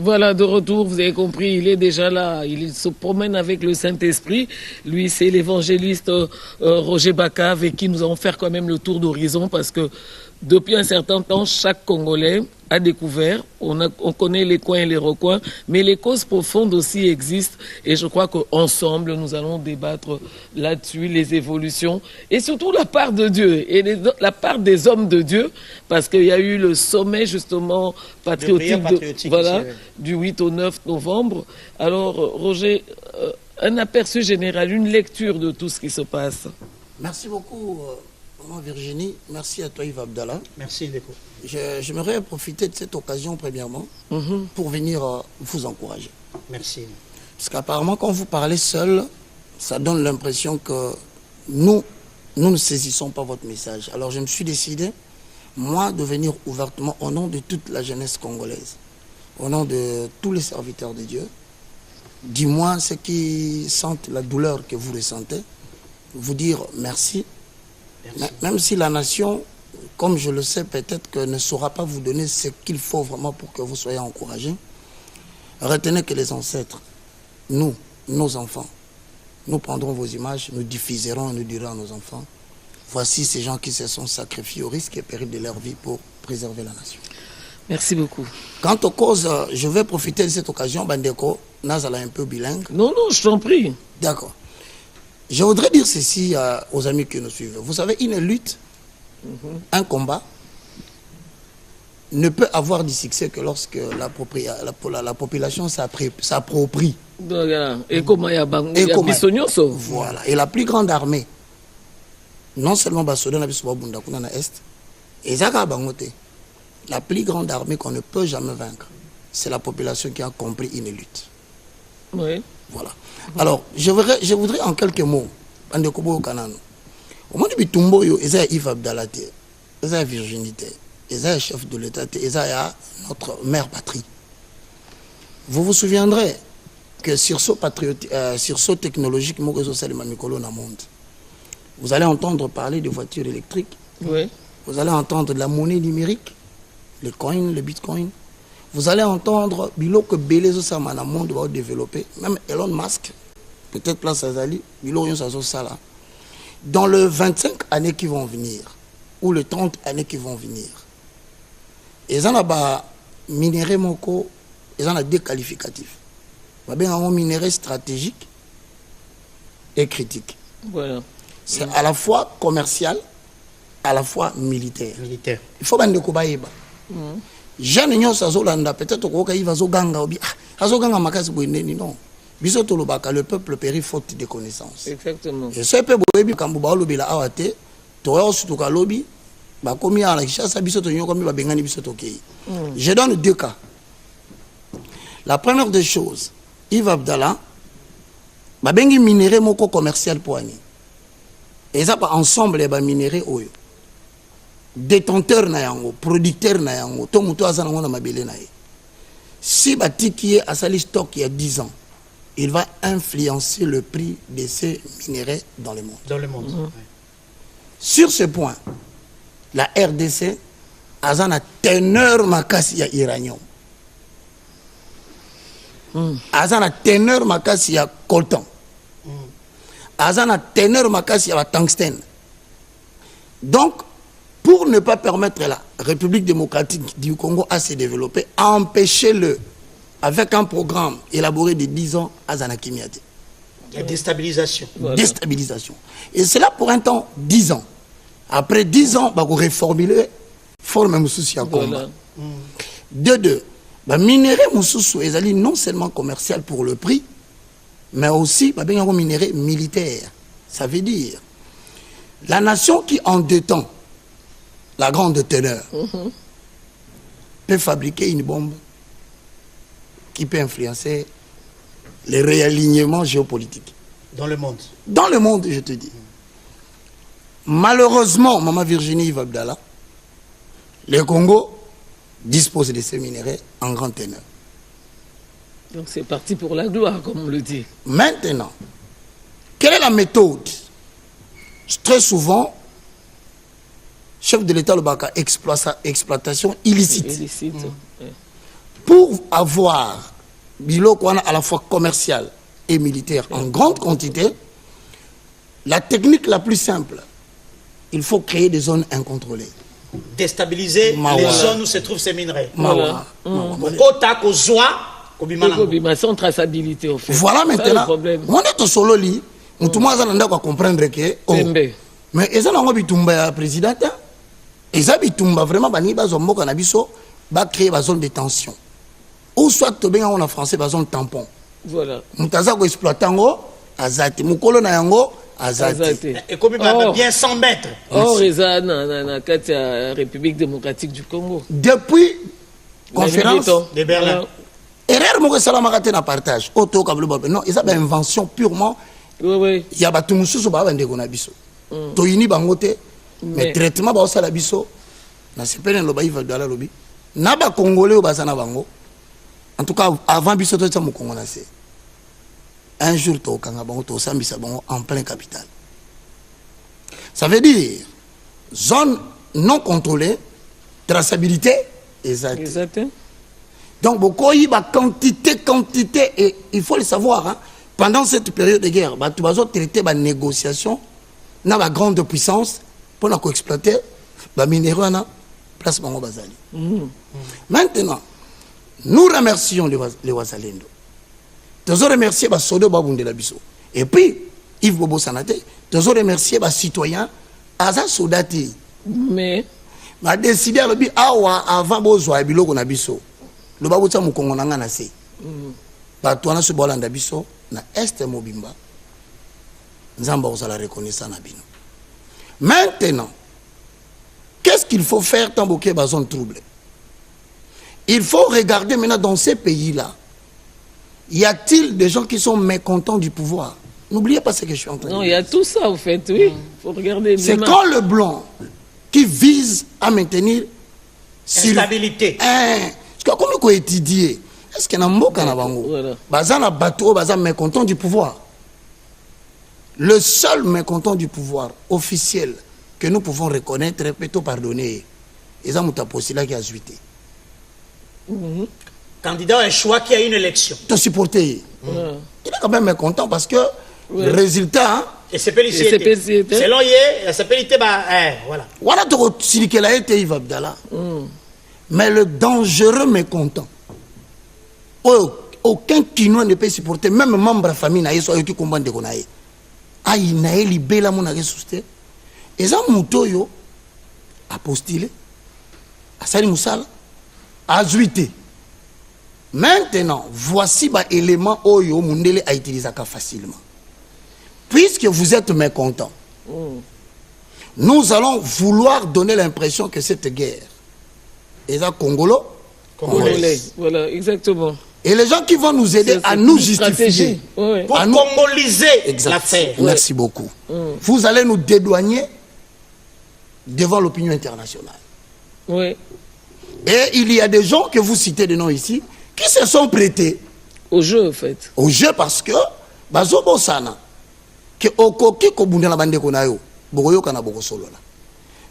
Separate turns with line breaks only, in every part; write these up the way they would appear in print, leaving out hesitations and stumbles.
Voilà, de retour, vous avez compris, il est déjà là, il se promène avec le Saint-Esprit. Lui, c'est l'évangéliste Roger Baka, avec qui nous allons faire quand même le tour d'horizon, parce que depuis un certain temps, chaque Congolais a découvert, on connaît les coins et les recoins, mais les causes profondes aussi existent, et je crois qu'ensemble, nous allons débattre là-dessus, les évolutions, et surtout la part de Dieu, et la part des hommes de Dieu, parce qu'il y a eu le sommet, justement, patriotique voilà, du 8 au 9 novembre. Alors, Roger, un aperçu général, une lecture de tout ce qui se passe.
Merci beaucoup, maman Virginie. Merci à toi, Yves Abdallah.
Merci, Ndeko.
J'aimerais profiter de cette occasion, premièrement, pour venir vous encourager.
Merci.
Parce qu'apparemment, quand vous parlez seul, ça donne l'impression que nous ne saisissons pas votre message. Alors, je me suis décidé, moi, de venir ouvertement au nom de toute la jeunesse congolaise, au nom de tous les serviteurs de Dieu, dis-moi ceux qui sentent la douleur que vous ressentez, vous dire merci. Même si la nation, comme je le sais, peut-être que ne saura pas vous donner ce qu'il faut vraiment pour que vous soyez encouragés. Retenez que les ancêtres, nous, nos enfants, nous prendrons vos images, nous diffuserons et nous dirons à nos enfants, voici ces gens qui se sont sacrifiés au risque et péril de leur vie pour préserver la nation.
Merci beaucoup.
Quant aux causes, je vais profiter de cette occasion, Bandeko, Nazala un peu bilingue.
Non, je t'en prie.
D'accord. Je voudrais dire ceci aux amis qui nous suivent. Vous savez, une lutte, un combat, ne peut avoir du succès que lorsque la population s'approprie.
Voilà. Et comment il y a
Voilà. Et la plus grande armée, non seulement Basoda na biso Bundakuna na Est, et Zaka Bangote, la plus grande armée qu'on ne peut jamais vaincre, c'est la population qui a compris une lutte.
Oui.
Voilà. Alors, je voudrais en quelques mots, Andekobo Kanano. Au moment du Bitumbo, il y a Yves Abdallah, il y a Virginité, il y a chef de l'État, il y a notre mère patrie. Vous vous souviendrez que sur ce technologique, vous allez entendre parler de voitures électriques.
Oui.
Vous allez entendre de la monnaie numérique, les coins, le bitcoin. Vous allez entendre Biloko Belezo Samana monde va développer, même Elon Musk, peut-être place Azali, Biloko Sala. Dans les 25 années qui vont venir, ou les 30 années qui vont venir, ils ont un minerai moko, ils ont un déqualificatif. Ils ont un minerai stratégique et critique.
Voilà.
C'est à la fois commercial, à la fois militaire. Il faut que vous Jeanne Nyon Sazolanda, peut-être qu'il va Zoganga, Azoganga Makas Bouineni, non. Bisoto Lobaka, le peuple périt faute de connaissances.
Exactement.
Et ce peuple, Kambuba Lobi la Awate, Toyo Sutuka Lobi, Bakomi à la chasse, Bisoto Nyokomi, Bengani Bisoto Kei. Je donne deux cas. La première des choses, Yves Abdallah, Babengi minéré moko commercial poigné. Et ça, ensemble, les minérés, oyo. Détenteur na yango, producteur na yango, to muto azana ngona mabele na ye. Si batiki a sali stock il y a 10 ans, il va influencer le prix de ces minéraux dans le monde.
Dans le monde.
Sur ce point, la RDC azana teneur makasi ya uranium. Azana teneur makasi ya coltan. Azana teneur makasi ya tungstène. Donc pour ne pas permettre la République démocratique du Congo à se développer, empêchez-le avec un programme élaboré de 10 ans à Zanakimiate.
La déstabilisation.
Voilà. Déstabilisation. Et c'est là pour un temps 10 ans. Après 10 ans, bah, vous reformulez, forme un souci à combat. Deux, bah, minerai moussoussou est non seulement commercial pour le prix, mais aussi bah, bien un minerai militaire. Ça veut dire la nation qui en 2 temps la grande teneur peut fabriquer une bombe qui peut influencer les réalignements géopolitiques.
Dans le monde.
Dans le monde, je te dis. Malheureusement, Maman Virginie Yves Abdallah, le Congo dispose de ces minéraux en grande teneur.
Donc c'est parti pour la gloire, comme on le dit.
Maintenant, quelle est la méthode? Très souvent, chef de l'État, le Baka, exploitation illicite. pour avoir biloko à la fois commercial et militaire en grande quantité, la technique la plus simple, il faut créer des zones incontrôlées.
Déstabiliser les zones où se trouvent ces minerais.
Voilà. Sans traçabilité, au fait.
Voilà maintenant. On est au solo lit. Tout le monde a comprendre que. Mais ils ont bitumba président. Ils ont bitumba vraiment bani bazombo kanabiso ba créer une zone de tension. Ou soit to bien en français ba zone tampon.
Voilà.
Mutaza ko exploitango azati mukolo na yango azati.
Et comme bien 100 mètres.
Oh reza na la République démocratique du Congo.
Depuis conférence
de Berlin.
Erreur mo salama na partage. Auto kablo non, ils ont une invention purement.
Oui.
Il y a batu mususu ba bande ko na biso. To yini bango te. Mais traitement ba osala biso na sepene lo ba iva dala lobi. Na ba congolais ba sana bango. En tout cas avant biso to tsamu Congo na se. Un jour to kanga bango to sambisa bango en plein capital. Ça veut dire zone non contrôlée, traçabilité exact. Donc beaucoup y a quantité et il faut le savoir hein, pendant cette période de guerre, bah tu vas traiter la négociation dans la grande puissance pour la exploiter bah minéraux na place bango bazali. Maintenant nous remercions les Wazalendo. Nous remercions les soldats babundela biso. Et puis Yves Bobo Sanate, nous remercions les citoyens aza soldati.
Mais
ma décidé à l'obi awa avant bozwa biloko na biso. Le babouta mukongo nanga na se. Ba toana se bolanda biso na est mobimba. Nzamba osala reconnaissance na bino. Maintenant, qu'est-ce qu'il faut faire tant que la zone troublée? Il faut regarder maintenant dans ces pays-là. Y a-t-il des gens qui sont mécontents du pouvoir? N'oubliez pas ce que je suis en train de dire.
Non, il y a tout ça, au fait, oui. Il faut regarder.
C'est quand le blanc qui vise à maintenir
stabilité.
Parce que comme il faut étudier, est-ce qu'il y a un mot qui a un bateau, mécontent du pouvoir? Le seul mécontent du pouvoir officiel que nous pouvons reconnaître, plutôt pardonner, c'est un postula qui a zuité.
Candidat a un choix qui a une élection.
Te supporter. Il est quand même mécontent parce que le résultat.
Et c'est pélicité. Selon lui, c'est pélicité, voilà.
Voilà, tu as été Yves Abdallah. Mais le dangereux mécontent. Aucun Kinois ne peut supporter, même membre de la famille, qui combat de Gonaï. Aïe, naïe, libéla, mon ressuscité. Et ça, Moutoyo a postulé, a sali Moussala, a zuité. Maintenant, voici l'élément Oyo Mundele a utilisé facilement. Puisque vous êtes mécontent, nous allons vouloir donner l'impression que cette guerre est
Congolais. Voilà, exactement.
Et les gens qui vont nous aider à nous justifier,
pour congoliser l'affaire.
Merci beaucoup. Vous allez nous dédouaner devant l'opinion internationale.
Oui.
Et il y a des gens que vous citez de nom ici qui se sont prêtés
au jeu, en fait.
Au jeu parce que bazobo sana que okoki ko bundela bande ko nayo bokoyo kana boko solo la.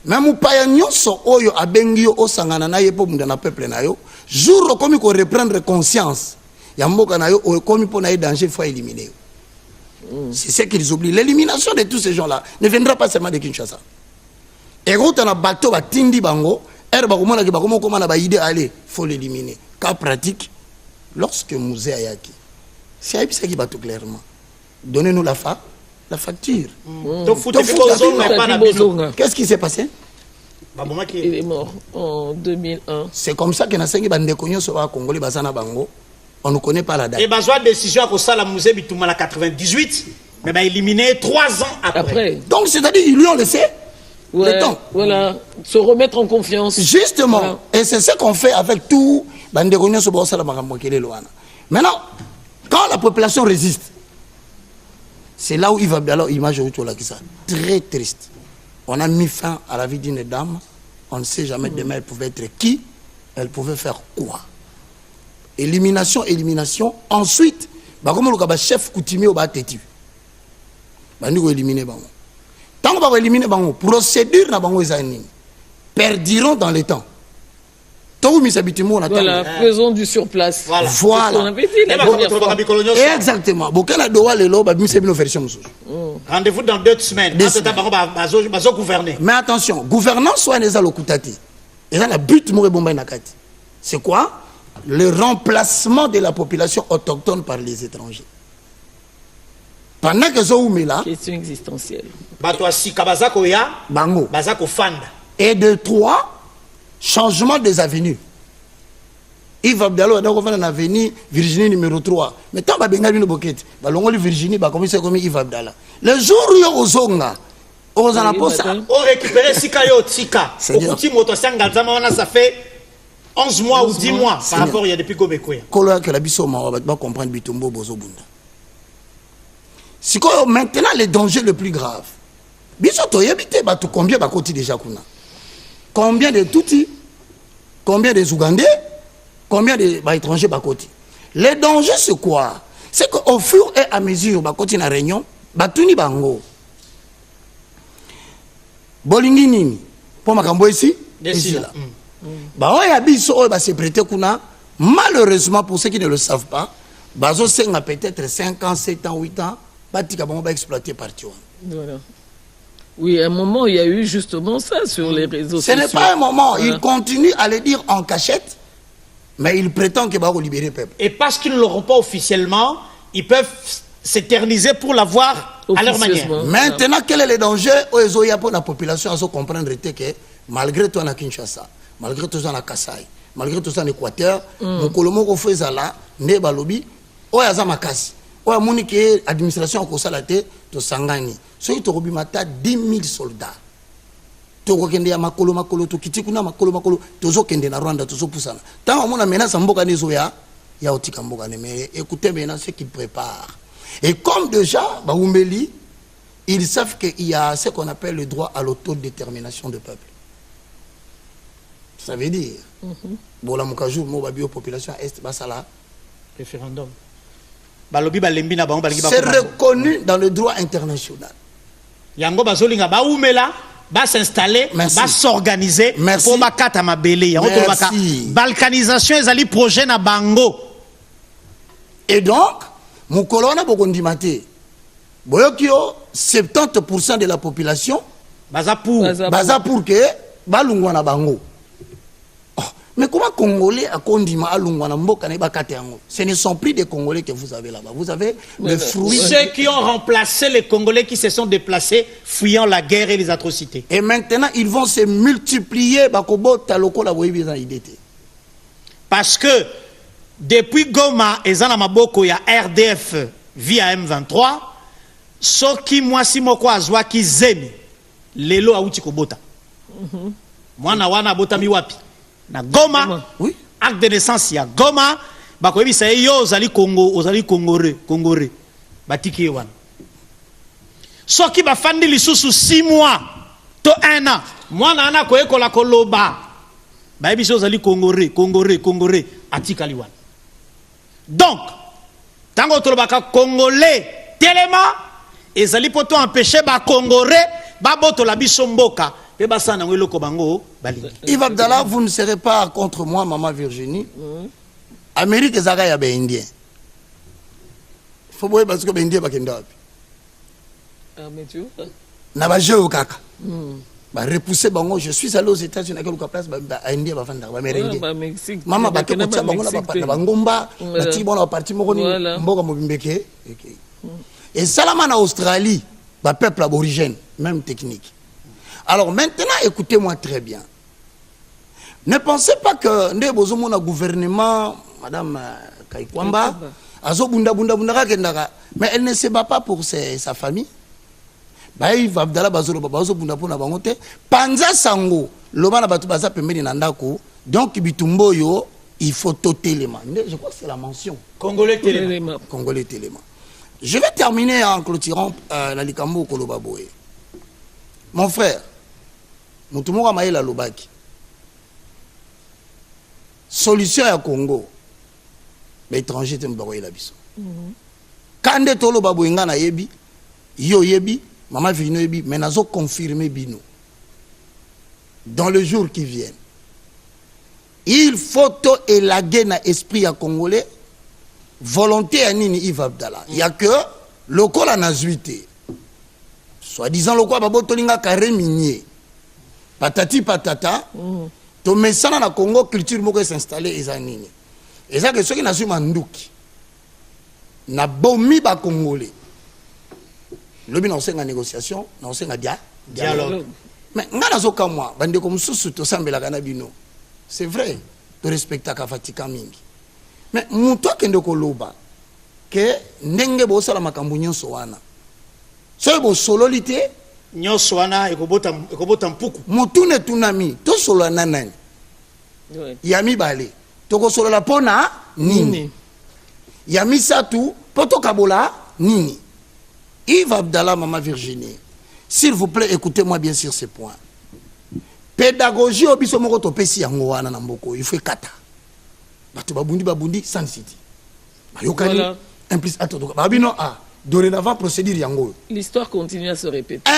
Même paya nyonso oyo abengi yo osangana na yepo bundana peuple nayo jour komi ko reprendre conscience ya mboka nayo komi po na danger faut éliminer. C'est ce qu'ils oublient. L'élimination de tous ces gens-là ne viendra pas seulement de Kinshasa. Et quand on a bateau ba tindi bango, bakomona ke bakomo komana ba idée aller, faut l'éliminer. Cas pratique, lorsque Mouzé Ayaki, c'est Aïbisa qui bat tout clairement. Donnez-nous la facture. Qu'est-ce qui s'est passé?
Il est mort en 2001.
C'est comme ça que Nasengi Bandekonyo sera Congolais Bazana Bango. On ne connaît pas la date.
Et besoin de décision à ça la Mouzé Bitouma la 98, mais bah éliminé 3 ans après.
Donc c'est-à-dire ils lui ont laissé le temps.
Voilà, se remettre en confiance.
Justement, voilà. Et c'est ce qu'on fait avec tout. Maintenant, quand la population résiste, c'est là où il va alors image qui ça très triste. On a mis fin à la vie d'une dame. On ne sait jamais demain elle pouvait être qui, elle pouvait faire quoi. Élimination. Ensuite, comme le chef coutumier au Batétu, nous éliminer bango. Tant qu'on va éliminer bango, procédure na bango ezani perdiront dans le temps.
Voilà, faisons du surplace.
Voilà.
On avait dit la première fois.
Exactement.
Rendez-vous dans 2 semaines.
Mais attention, gouvernance soit les alokutati. Et là, le but c'est quoi? Le remplacement de la population autochtone par les étrangers. Pendant que ça là,
question existentielle.
Bango. Et de 3, changement des avenues. Yves Abdallah a une avenue Virginie numéro 3. Mais tant que Bengali no boquette, Balongoli Virginie, comme Yves Abdallah. Le jour où il y a Ozonga, on
récupère Sikayo Tika. Ça fait 11 mois ou 10 mois par rapport il y a depuis Gomekouya.
Que la Bissoma va comprendre Bitumbo Bozobunda. Maintenant, le danger le plus grave. Bisoto yebite batu combien bakoti déjà kuna? Combien de Tutsi? Combien de Ougandais? Combien d'étrangers bakoti? Le danger c'est quoi? C'est qu'au fur et à mesure bakoti na réunion, batuni bango. Bolingi nini? Pour makambo ici? Ici là. Bah ouais abiso ba se prêter kuna. Malheureusement pour ceux qui ne le savent pas, bazo senga peut-être 5 ans, 7 ans, 8 ans. Exploité par Tion.
Voilà. Oui, à un moment, il y a eu justement ça sur les réseaux sociaux.
Ce n'est pas un moment. Voilà. Il continue à le dire en cachette, mais il prétend qu'il va libérer le peuple.
Et parce qu'ils ne l'auront pas officiellement, ils peuvent s'éterniser pour l'avoir à leur manière.
Maintenant, quel est le danger pour la population à se comprendre que malgré tout, on a Kinshasa, malgré tout, on a Kassai, malgré tout, on a Équateur, mon Kolomo fait ça là, ne balobi, on a Zamakasi. Ou moni que administration ko salate to sangani so to robimata 10 000 soldats to ko kende ya makolo to kitikuna makolo to zo kende na Rwanda to zo pusana tant on a menace mboka nezo ya otika mboka ne mais écoutez maintenant ce qu'ils préparent et comme déjà Baumbeli ils savent qu'il y a ce qu'on appelle le droit à l'autodétermination du peuple. Ça veut dire bon la mukaju mo babio population est basala
référendum.
C'est reconnu dans le droit international.
Yango bazolinga ba oumela ba s'installer, ba s'organiser pour bakata mabele. Yango balkanisation ezali projet na bango.
Et donc mukolona bokondimate. Boyokio 70% de la population
baza pour
que balungwa na bango. Mais comment Congolais à Kondima à Lungwanamboka ne bakateango? Ce ne sont plus des Congolais que vous avez là-bas. Vous avez le fruit.
Ceux qui ont remplacé les Congolais qui se sont déplacés fuyant la guerre et les atrocités.
Et maintenant, ils vont se multiplier.
Parce que depuis Goma et Zanamaboko, il y a RDF via M23. Soki mwasi moko azwa ki zemi lelo auti kobota. Mwana wana bota miwapi. Na Goma,
oui.
Acte de naissance ya Goma, bakoyebi sa yo ozali Congo, ozali Congoré, batiki wana. Soki bafandi lisusu 6 mois to 1 an, mwana ana koyekola koloba. Bayebi so ozali Congoré, atika liwana. Donc, tango tolobaka Congolais, telema ezali poto empêcher ba Congoré, ba boto la biso mboka.
Yves Abdallah, vous ne serez pas contre moi, maman Virginie. Amérique est à Indien. Il faut voir parce que Indien est à na ba jeu kaka. Ba repousser bango, je suis allé aux États-Unis à quelque place ba Indien ba fanda ba Mexique. Maman ba ke ko bango na ba ngomba, ba ti bona parti moko ni mboka mobimbeke. Et salama na Australie, ba peuple aborigène, même technique. Alors maintenant, écoutez-moi très bien. Ne pensez pas que nous avons un gouvernement, Madame Kaikwamba, mais elle ne se bat pas pour sa famille. Yves Abdallah Bazolo Babazo Bunda Pona Bangote, Panza Sango, Lomana Batu Baza Pemeli Nandako, donc Bitumbo yo, il faut toter les mains. Je crois que c'est la mention.
Congolais Téléma.
Congolais Téléma. Je vais terminer en clôturant la Likambo Kolobaboé. Mon frère, nous tout le monde a la Lobaki. Solution à Congo. Mais étranger, tu me la biso. Quand tu as Baboé na yebi, yo yebi, maman vino yebi, mais nazo confirmé bino. Dans le jour qui vient. il faut to élaguer na esprit à congolais volonté à nini Yves Abdallah. Il y a que le col en azuité. Soi-disant le quoi babotolinga carré minier. Patati patata. To mesana na Congo culture moko s'installer ezanini. Et ça que ceux qui n'assument mandouki. Na bomi ba congolais. Lobi na osenga négociation, na osenga dialogue. Mais ngana zoka moi, bande comme susu to sambela kana bino. C'est vrai, to respecta ka fatika mingi. Mais muto kende ko loba que ndenge bo sala makambo nyonso wana. So bo sololité
nyonso wana ekobota mpuku.
Mutune tunami to solo nanani. Yami bale. To ko solo la pona nini. Yami satu poto kabola nini. Yves Abdallah, Maman Virginie, s'il vous plaît, écoutez-moi bien sur ces points. Pédagogie au biso moko to pesi yango wana na mboko, il faut kata. Bato babundi sans city. Bayokani implice attends babino dorénavant procédure yango.
L'histoire continue à se répéter.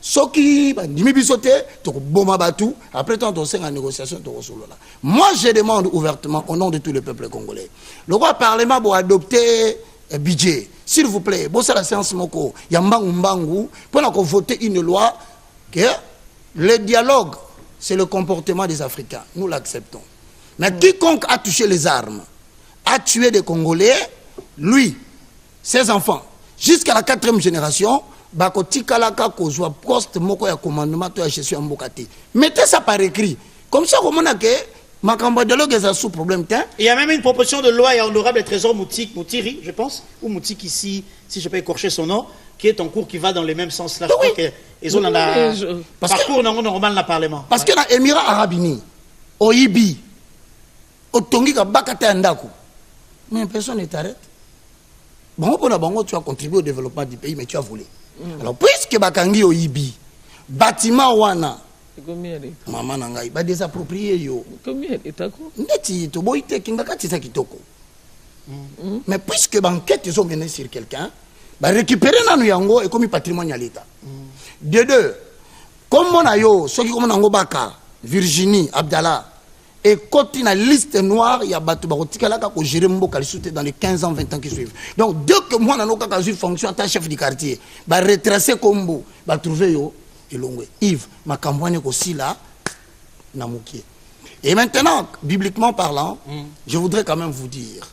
Soki bandimi bisoté to boma batu après tant on en négociation to solola. Moi je demande ouvertement au nom de tout le peuple congolais. Le roi parlement doit adopter budget. S'il vous plaît, bon c'est la séance moko, yambangu mbangu, pour voter une loi que le dialogue, c'est le comportement des Africains. Nous l'acceptons. Mais quiconque a touché les armes, a tué des Congolais, lui, ses enfants, jusqu'à la 4e génération, bakoti kalaka kozwa poste moko ya commandement to ya gestion mbokati. Mettez ça par écrit. Comme ça, comme on a que Makamba dialogue est sous problème.
Il y a même une proposition de loi, il y a honorable Trésor Moutiri, je pense, ou Moutik ici, si je peux écorcher son nom, qui est en cours qui va dans le même sens là. Je crois qu'ils ont un parcours normal dans le Parlement.
Parce que dans l'Émirat arabe uni, au Ibi, au Tongi, à Bakata Ndaku, mais personne n'est arrêté. Bon, tu as contribué au développement du pays, mais tu as volé. Alors, puisque Bakangi au Ibi, bâtiment Wana,
combien d'États?
Maman nangai ba désapproprié yo.
Combien d'États?
Neti to boite kinga tisa kitoko. Mais puisque banquette ils ont mené sur quelqu'un, ba récupérer nanu yango et comme patrimoine à l'État. De deux, comme on a yo, ceux qui comme nango baka, Virginie, Abdallah et côté na liste noire, il y a batu ba kotikala ka ko gérer mboka lisouté dans les 15 ans 20 ans qui suivent. Donc dès que moi nanoka ka une fonction en tant que chef du quartier, ba retracer combo, ba trouver yo Yves, ma campagne aussi là, et maintenant, bibliquement parlant, je voudrais quand même vous dire,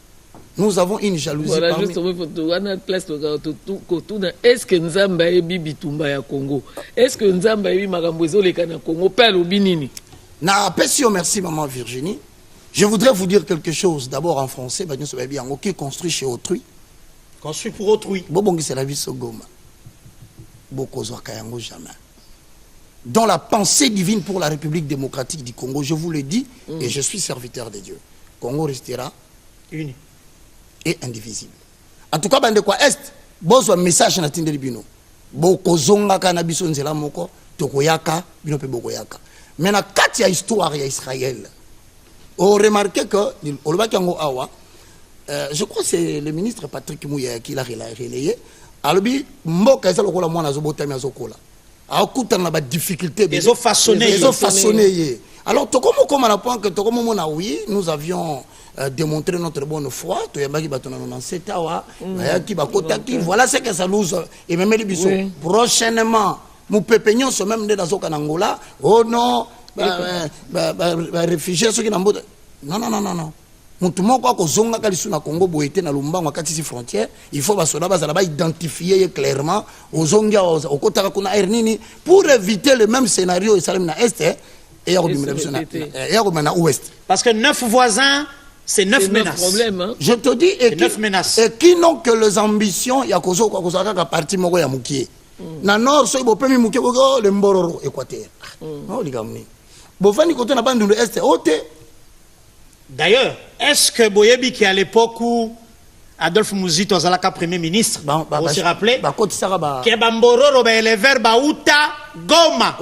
nous avons une jalousie
voilà,
parmi...
Est-ce que Nzamba est Bitumba ya Congo? Est-ce que Nzamba est Magambozo le Kana Congo? Père Obinini.
Na pesio merci maman Virginie. Je voudrais vous dire quelque chose d'abord en français, qui construit chez autrui.
Construit pour autrui.
Bobongi c'est la vie Sogoma. Bokozwa kayango jamais. Dans la pensée divine pour la République démocratique du Congo, je vous le dis, et je suis serviteur de Dieu. Congo restera
uni
et indivisible. En tout cas, bande quoi est, bozo message na tindeli bino. Boko zonga kana biso nzela moko, tokoyaka, bino pe bokoyaka. Mais na kati ya histoire ya Israël, on remarque que je crois que c'est le ministre Patrick Mouya qui l'a relayé. Alobi mboka eza lokola mwana zobotami azokola. Na ba difficulté
ils ont façonné.
Alors tokomo comme à la point que tokomo mona oui nous avions démontré notre bonne foi to yambaki batona 97 awa ki bakotaki voilà ce que ça nous et même les biso prochainement nous pépeignons ce même dans Angola oh non réfugiés ceux qui n'ont non mutu moko ko zonga kalisu na Congo boité na Lumbango wakati si frontière il faut basoda bazala ba identifier clairement ozongia okotaka kuna ernini pour éviter le même scénario et salam na est et na ouest
parce que 9 voisins c'est 9 menaces.
Problème, hein?
Je te dis et
9 menaces.
Et qui n'ont que les ambitions ya kozo kwa kozaka ka parti moko ya mukie na nord so bo pemi mukie ko le mbororo équateur no ligamni bo fani côté na bandu est ote.
D'ailleurs, est-ce que Boyebi, qui à l'époque où Adolphe Mouzito Azalaka Premier ministre, vous vous rappelez, que Bambororo le verbe Bauta Goma,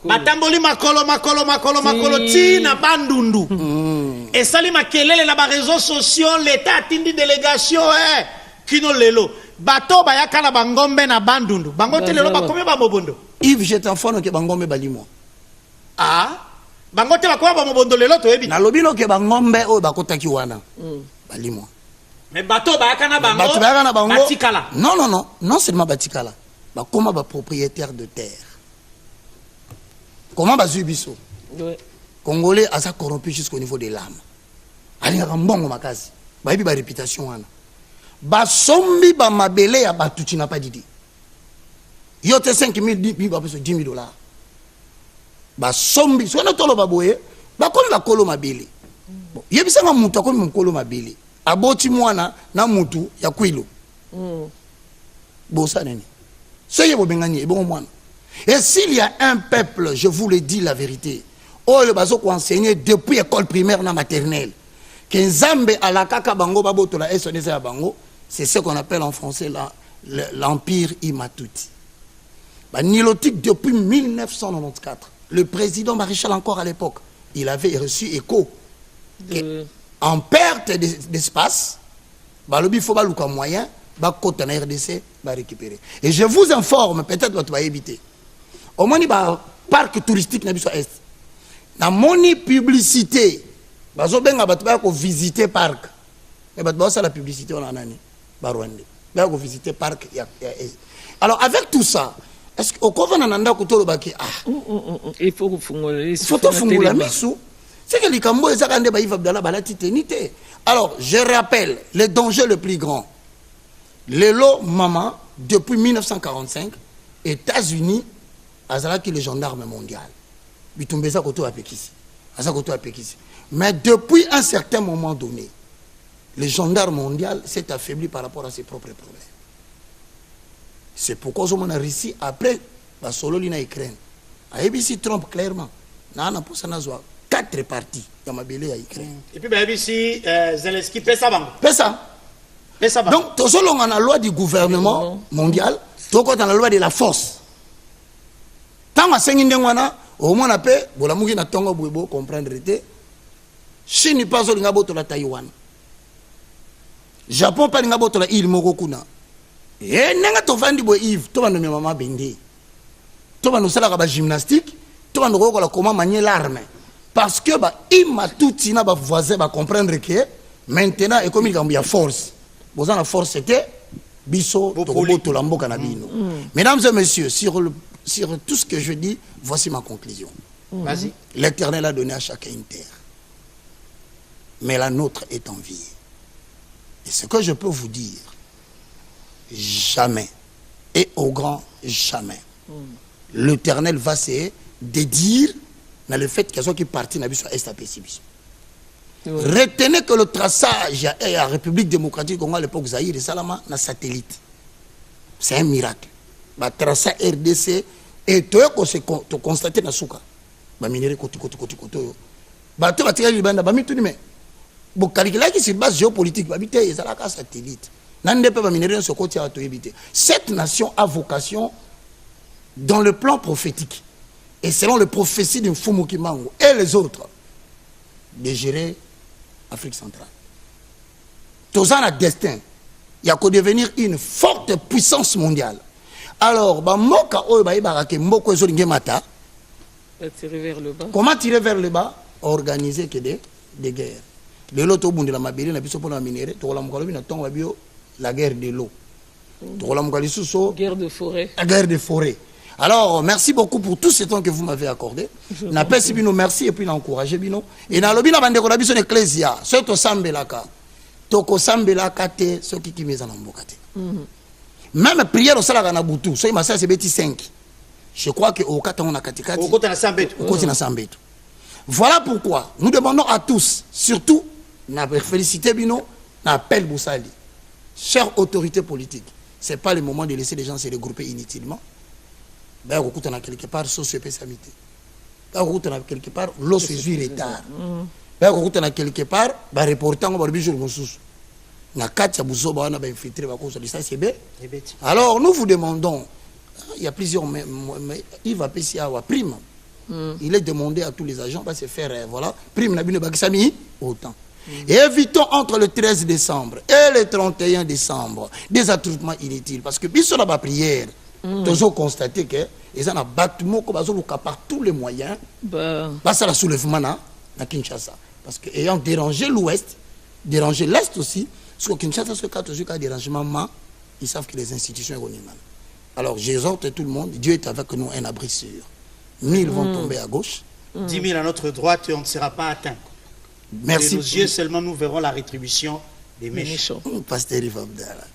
Batamboli makolo tina bandundu, et sali makelele na ba réseaux sociaux, l'État atindi délégation, kino lelo, bato bayaka na bangombe na bandundu, bangote lelo bakomi ba mobondo.
Yves, j'étais enfant que bangombe balimo.
Ah. bango te bakoya ba mobondolelo to yebi
na lobino ke bangombe o bakotaki wana balimwa
mais bato bayaka na bango
bato bayaka na bango
batikala
non seulement batikala bakoma ba propriétaire de terre comment bazui biso Congolais asa corrompu jusqu'au niveau de l'âme alingaka mbongo makasi bayebi ba réputation wana basombi ba mabele ya batuti na pas didi yo te 5 000 10 000 $. Basombi sona tolo baboye bakomi bakolo mabele bon yebisanga mutu akomi mukolo mabele aboti mwana na mutu ya kwilo bosa neni soye bobengani ebongo mwana. Et s'il y a un peuple, je vous le dis la vérité, oh le bazo ko enseigner depuis école primaire na maternelle que Nzambe alakaka bango baboto la SONES ya bango, c'est ce qu'on appelle en français l'empire Imatuti. Bah, nilotique depuis 1994. Le président Maréchal encore à l'époque, il avait reçu écho en perte d'espace, bah le bifo ba luka moyen, ba kota na RDC ba récupérer. Et je vous informe, peut-être votre va éviter. Au moins ba parc touristique na biso est. Na moni publicité, bazo benga bato ba ko visiter parc. Mais bato ba ça la publicité on a nani ba Rwanda. Ba ko visiter parc ya. Alors avec tout ça, est-ce qu'au Kovana Nanda Kutolo Baki,
il faut que vous
la misou. C'est que les Cambo et Zakande Baïf Abdallah Balati Tenite. Alors, je rappelle le danger le plus grand. Le lot Maman, depuis 1945, États-Unis, Azalaki le gendarme mondial. Bitumbeza Koto Apekisi. Azakoto Apekisi. Mais depuis un certain moment donné, le gendarme mondial s'est affaibli par rapport à ses propres problèmes. C'est pourquoi on a réussi après la solo lina Ukraine. A ABC trompe clairement. Nana pour ça 4 parties dans ma belé à Ukraine.
Et puis ABC Zelensky pesa bang.
Pesa. Donc tout selon la loi du gouvernement mondial, tout dans la loi de la force. Tant à 5 ndengwana au moins après bola mugi na tongo boybo comprendre té. Chine pas zo ngabo to la Taïwan. Japon pas ngabo to la île Morokuna. Et nenga to vandi bo Yves to bano mama bende to bano sala ka ba gymnastique to bano ko la comment manier l'arme parce que ba ima touti na ba voisin ba comprendre que maintenant et comme il y a force boza la force c'était biso to boto la mboka na bino. Mesdames et messieurs, sur tout ce que je dis, voici ma conclusion.
Vas-y.
L'Éternel a donné à chacun une terre, mais la nôtre est enviée. Et ce que je peux vous dire, jamais, et au grand jamais, l'Éternel va se dédire dans le fait qu'il y a qui partit dans la SAPC. Retenez que le traçage à la République démocratique Congo à l'époque Zaïre et Salama na satellite. C'est un miracle. Le traçage RDC et tout ce que constaté dans Souka. Ba minéré côté. Ba tout va tirer le banda ba mi tout mais bon calculer qui sur base géopolitique ba bité ezalaka satellite. Cette nation a vocation, dans le plan prophétique, et selon les prophéties de Mfumu Kimango et les autres, de gérer l'Afrique centrale. Tout ça a destin. Il y a qu'à devenir une forte puissance mondiale. Alors,
tirer vers le bas.
Comment tirer vers le bas? Organiser que des guerres. Le lot au bout de la mabélé, on a besoin de minérer, la guerre de l'eau.
Guerre de forêt.
La guerre de forêt. Alors, merci beaucoup pour tout ce temps que vous m'avez accordé. Merci et puis encouragé bino. Et dans le bina bande ko biso ecclesia, ce to sambelaka. Toko sambelaka te ce qui met en ambokate. Même prière au salaka na butu, so imasa c'est beti 5. Je crois que au kata on a katikati.
Au côté na sambeto.
Au côté na sambeto. Voilà pourquoi nous demandons à tous, surtout na féliciter bino, na appel Boussali. Chère autorité politique, ce n'est pas le moment de laisser les gens se regrouper inutilement. Ben, on a quelque part socio-pessamité. Ben, on a quelque part l'eau se suit retard. Ben, on a quelque part, ben, reportant, on va le jour na katia buzoba on a ben infiltré va cause de ça c'est bé. Alors nous vous demandons, il y a plusieurs, mais il va payer à prime. Il est demandé à tous les agents de se faire voilà prime na bino bakisami autant. Et évitons entre le 13 décembre et le 31 décembre des attroupements inutiles. Parce que biso la prière, Nous avons constaté que ils ont un bâtiment par tous les moyens. Ça la soulèvement à Kinshasa. Parce que ayant dérangé l'Ouest, dérangé l'Est aussi, parce que Kinshasa, ce cas de dérangement, ils savent que les institutions sont mal. Alors j'exhorte tout le monde, Dieu est avec nous, un abri sûr. 1000 vont tomber à gauche.
10 000 à notre droite et on ne sera pas atteint.
Merci.
De nos yeux seulement nous verrons la rétribution des méchants.
Pasteur Abdallah.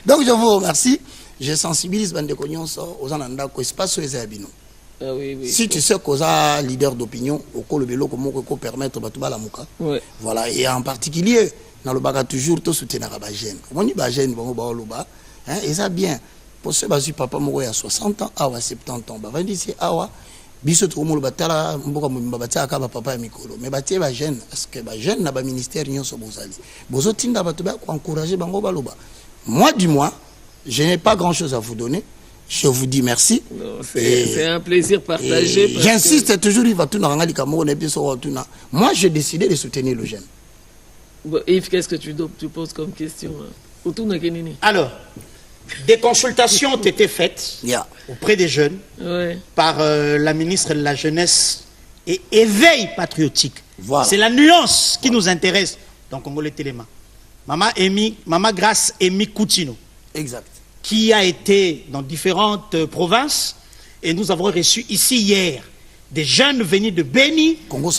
Donc je vous remercie. Je sensibilise Bande Kognonso aux ananda ko espace aux abino. Si tu sais qu'on a leader d'opinion, au col bélo comment qu'on permettre batuba la muka. Voilà, et en particulier dans le baga toujours tout soutenir la jeune. Comment dit ba jeune bon ba loba, hein, et ça bien. Pour ce basi papa moko ya 60 ans, awa 70 ans, ba vandi c'est awa biso to mo batala mboka mo batala ka papa ya mikolo. Mais batie ba jeune parce que ba jeune na ba ministère nyonso bozali. Bozo tinda batuba ko encourager bango ba loba. Moi du moins, je n'ai pas grand-chose à vous donner. Je vous dis merci.
C'est un plaisir partagé.
J'insiste toujours, il va tout dans moi, j'ai décidé de soutenir le jeune.
Yves, qu'est-ce que tu poses comme question?
Alors, des consultations ont été faites auprès des jeunes par la ministre de la Jeunesse et Éveil patriotique. Voilà. C'est la nuance qui nous intéresse dans Congolais Téléma. Maman Grâce Amy Coutinho.
Exact.
Qui a été dans différentes provinces, et nous avons reçu ici hier des jeunes venus de Beni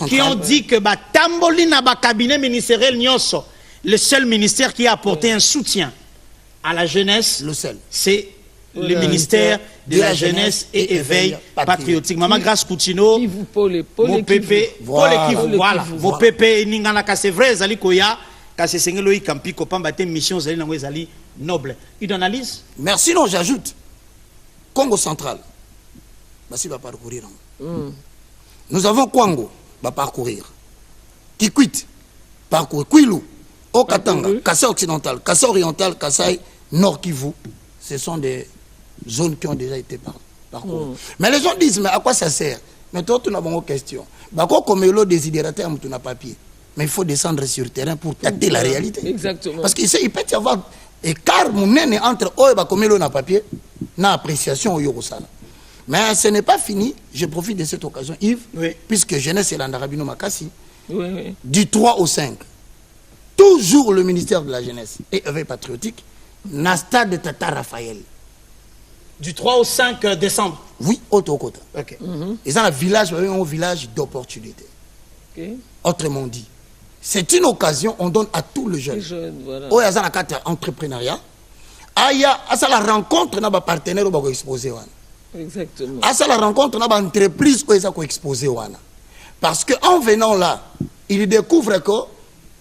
qui ont dit que Tamboli na ba cabinet ministériel Nyonso, le seul ministère qui a apporté un soutien à la jeunesse, c'est le ministère de la Jeunesse et Éveil patriotique. Maman Grâce Coutinho, mon pépé, voilà, mon pépé, c'est vrai, Zali Koya, kasi sengelo yi kampi ko pambate mission zali na ngwezali noble. Une analyse?
Merci, non, j'ajoute. Congo central. Basi va parcourir. Nous avons Kwango va parcourir. Kikwit parcourir. Kwilu, Okatanga, Kassai occidental, Kassai oriental, Kassai nord Kivu. Ce sont des zones qui ont déjà été parcourues. Mais les gens disent, mais à quoi ça sert? Mais toi, tu n'as pas de question. Bako comme l'eau désidérateur, tu n'as pas pied. Mais il faut descendre sur le terrain pour tâter la réalité.
Exactement.
Parce qu'il peut y avoir écart entre eux comme l'eau n'a papier, n'a appréciation au Yorosala. Mais ce n'est pas fini. Je profite de cette occasion, Yves, puisque jeunesse et l'Andarabino Makassi, du 3 au 5, toujours le ministère de la Jeunesse et Éveil patriotique, n'a stade de Tata Raphaël.
Du 3 au 5 décembre?
Oui, Otokota. Okay. Ils ont un village d'opportunité. Autrement dit, c'est une occasion, on donne à tous les jeunes. Il y a un entrepreneuriat. Il y a la rencontre de partenaires qui sont exposés.
Exactement.
Il y a la rencontre de entreprises qui sont exposées. Parce qu'en venant là, ils découvrent que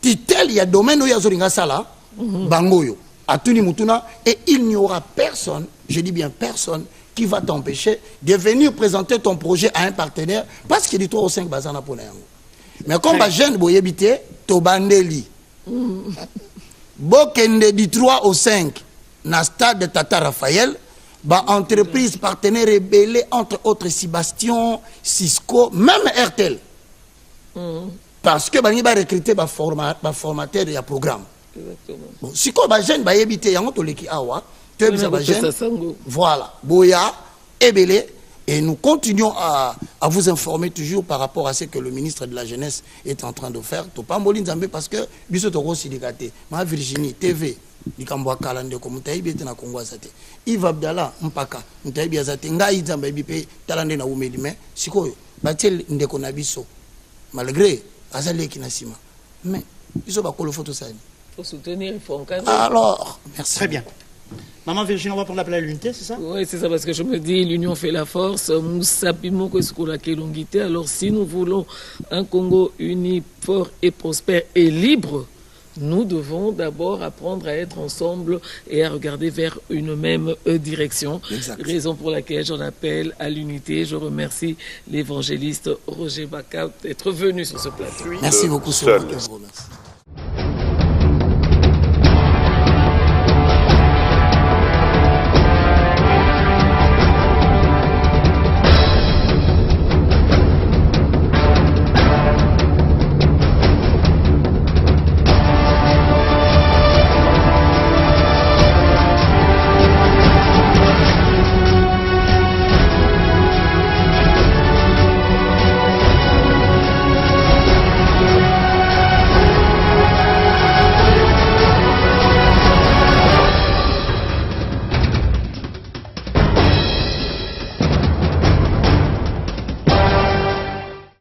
il y a un domaine où il y a un sala, bangoyo, à Tunimutuna, et il n'y aura personne, je dis bien personne, qui va t'empêcher de venir présenter ton projet à un partenaire parce qu'il dit 3 ou 5 bazana pour les. Mais comme les jeunes boy habité, Tobandeli. Bokende du 3 au 5, na stade de Tata Raphaël, ba entreprise partenaire rebelle entre autres Sébastien, Cisco, même RTL. Parce que bani ba recruter ba formateur et programme. Exactement. Si ko ba jeune ba habité yango to leki awa, tu es ba jeune. Voilà, boya ebele. Et nous continuons à vous informer toujours par rapport à ce que le ministre de la Jeunesse est en train de faire. Parce que ma Virginie, TV, Yves Abdallah, Mpaka, malgré mais il
faut soutenir, il faut encadrer.
Alors, merci.
Très bien. Maman Virginie, on va prendre l'appel à l'unité, c'est ça?
Oui, c'est ça, parce que je me dis, l'union fait la force. Nous sapons que ce qu'on a l'unité. Alors, si nous voulons un Congo uni, fort et prospère et libre, nous devons d'abord apprendre à être ensemble et à regarder vers une même direction. Exact. Raison pour laquelle j'en appelle à l'unité. Je remercie l'évangéliste Roger Baka d'être venu sur ce plateau.
Merci beaucoup, Sophie.